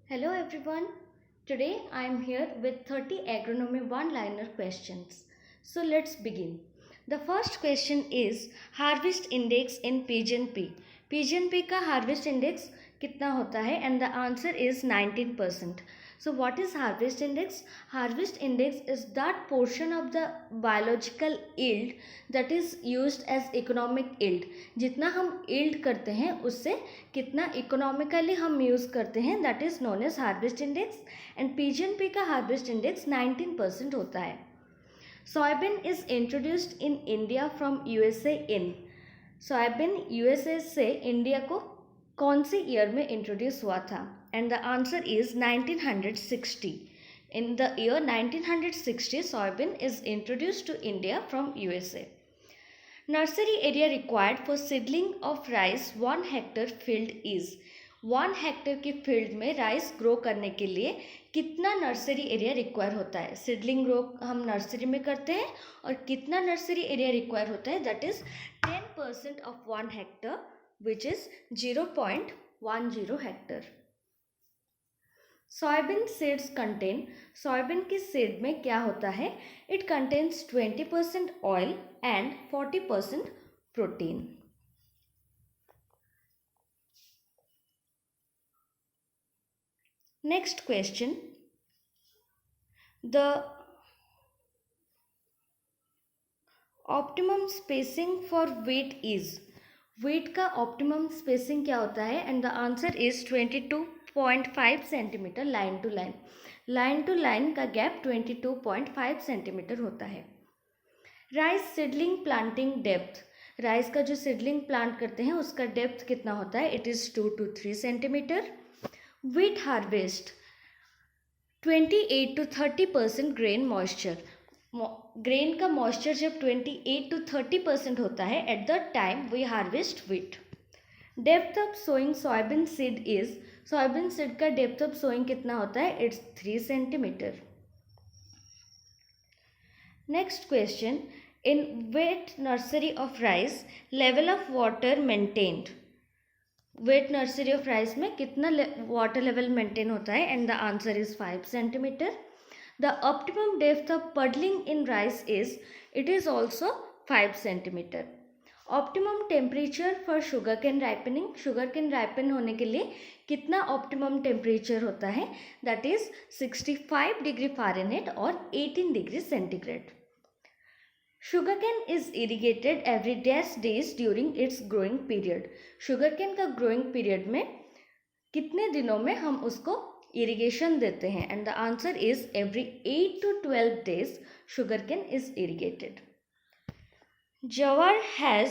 Hello everyone. Today I am here with 30 agronomy one-liner questions. So let's begin. The first question is harvest index in pigeon pea. Pigeon pea का harvest index कितना होता है and the answer is 19%. So what is harvest index? Harvest index is that portion of the biological yield that is used as economic yield. जितना हम yield करते हैं उससे कितना इकोनॉमिकली हम यूज़ करते हैं that is known as harvest index and pigeon pea का हार्वेस्ट इंडेक्स 19% होता है. Soybean is introduced in India from USA in. Soybean USA से इंडिया को कौन से ईयर में इंट्रोड्यूस हुआ था and the answer is 1960. In the year 1960 soybean is introduced to India from USA. Nursery area required for seedling of rice 1 hectare field is. 1 hectare की field में rice grow करने के लिए कितना नर्सरी एरिया रिक्वायर होता है. Seedling grow हम nursery में करते हैं और कितना नर्सरी एरिया रिक्वायर होता है that is 10% of 1 hectare which is 0.10 hectare. Soybean seeds contain. Soybean की सीड में क्या होता है? It contains 20% oil and 40% protein. Next question. The optimum spacing for wheat is. Wheat का ऑप्टिमम स्पेसिंग क्या होता है and the answer is 22.5 centimetre line to line. Line to line का गैप 22.5 सेंटीमीटर होता है. Rice seedling planting depth. Rice का जो seedling plant करते हैं उसका डेप्थ कितना होता है? It is 2 to 3 centimetre. Wheat harvest 28 to 30% grain moisture. Grain का मॉइस्चर जब 28 to 30% होता है at the time we harvest wheat. Depth of sowing soybean seed is. Soybean seed का डेप्थ ऑफ सोइंग कितना होता है? It's 3 centimetre. Next question. In wet nursery of rice level of water maintained. Wet nursery of rice में कितना water level maintain होता है and the answer is 5 centimetre. The optimum depth of puddling in rice is. It is also 5 centimetre. Optimum temperature for sugar cane ripening. Sugar cane ripen होने के लिए कितना optimum temperature होता है? That is 65 degree Fahrenheit और 18 degree centigrade. Sugarcane is irrigated every days during its growing period. Sugarcane का growing period में कितने दिनों में हम उसको irrigation देते हैं and the answer is every 8 to 12 days sugarcane is irrigated. Jawar has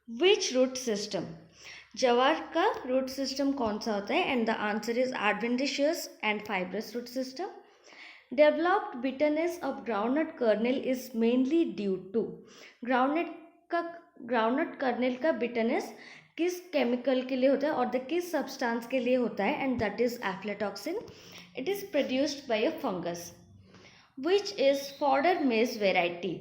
which root system? जवार का रूट सिस्टम कौन सा होता है and the answer is adventitious and fibrous root system. Developed bitterness of groundnut kernel is mainly due to. Groundnut kernel का bitterness किस chemical के लिए होता है और द किस सब्सटेंस के लिए होता है and that is aflatoxin. It is produced by a fungus. Which is fodder maize variety.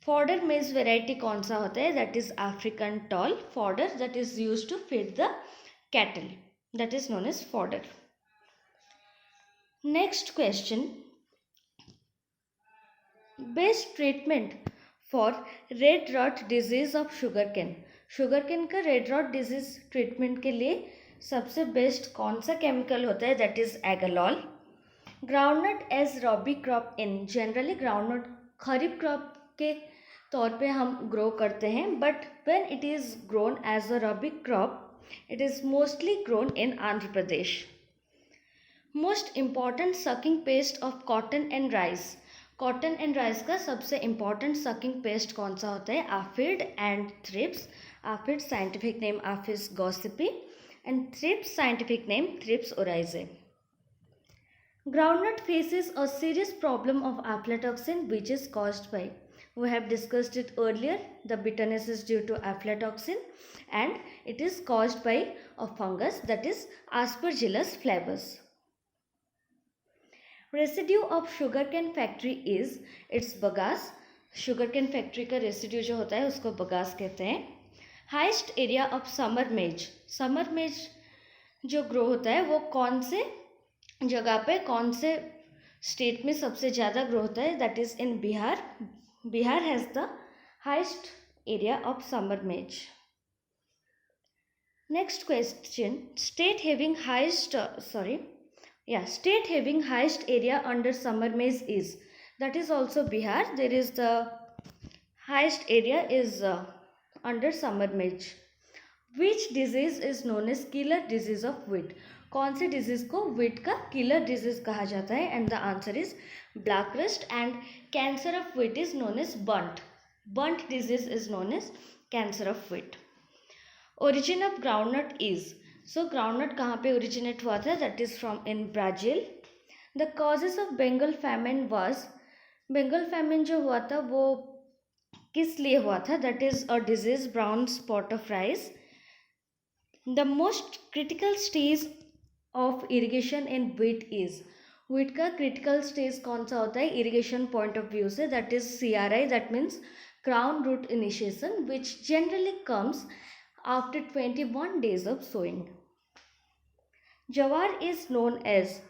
Fodder maize variety कौन सा होता है? That is African tall fodder that is used to feed the cattle. That is known as fodder. Next question. Best treatment for red rot disease of sugar cane. Sugar cane का red rot disease treatment के लिए सबसे बेस्ट कौन सा chemical होता है? That is एगालॉल. Groundnut as rabi crop in. Generally groundnut kharif crop के तौर पे हम ग्रो करते हैं but when it is grown as a rabi crop it is mostly grown in Andhra Pradesh. Most important sucking pest of cotton and rice. Cotton and rice का सबसे important sucking pest कौन सा होता है? Aphid and thrips. Aphid scientific name Aphis gossypii and thrips scientific name thrips oryzae. Groundnut faces a serious problem of aflatoxin which is caused by. We have discussed it earlier. The bitterness is due to aflatoxin and it is caused by a fungus that is Aspergillus flavus. Residue of sugar can factory is. It's bagasse. Sugar cane factory का residue जो होता है उसको bagasse कहते हैं. Heist area of summer मेज. Summer मेज जो ग्रो होता है वो कौन से जगह पे, कौन से स्टेट में सबसे ज़्यादा ग्रो होता है? That is in Bihar. Bihar has the highest area of summer मेज. Next question, state having highest state having highest area under summer maize is, that is also Bihar. There is the highest area is under summer maize. Which disease is known as killer disease of wheat? कौन से disease को wheat का killer disease कहा जाता है? And the answer is black rust, and cancer of wheat is known as bunt. Bunt disease is known as cancer of wheat. Origin of groundnut is, so groundnut कहाँ पे originate हुआ था? That is from in Brazil. The causes of Bengal famine was, Bengal famine जो हुआ था वो किस लिए हुआ था? That is a disease, brown spot of rice. The most critical stage of irrigation in wheat is, wheat का critical stage कौन सा होता है irrigation point of view से? That is CRI, that means crown root initiation, which generally comes after 21 days of sowing. Jawar is known as,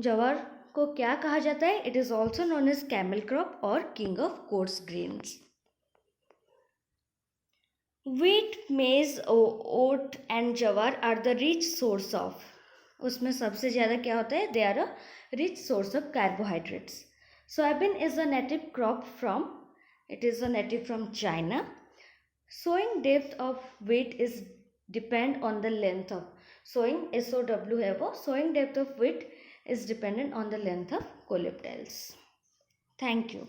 jawar को क्या कहा जाता है? It is also known as camel crop or king of coarse grains. Wheat, maize, oat and jawar are the rich source of, उसमें सबसे ज़्यादा क्या होता है? They are a rich source of carbohydrates. Soybean is a native crop from, it is a native from China. Sowing depth of wheat is depend on the length of, sowing SOW है वो, sowing depth of wheat is dependent on the length of coleoptiles. Thank you.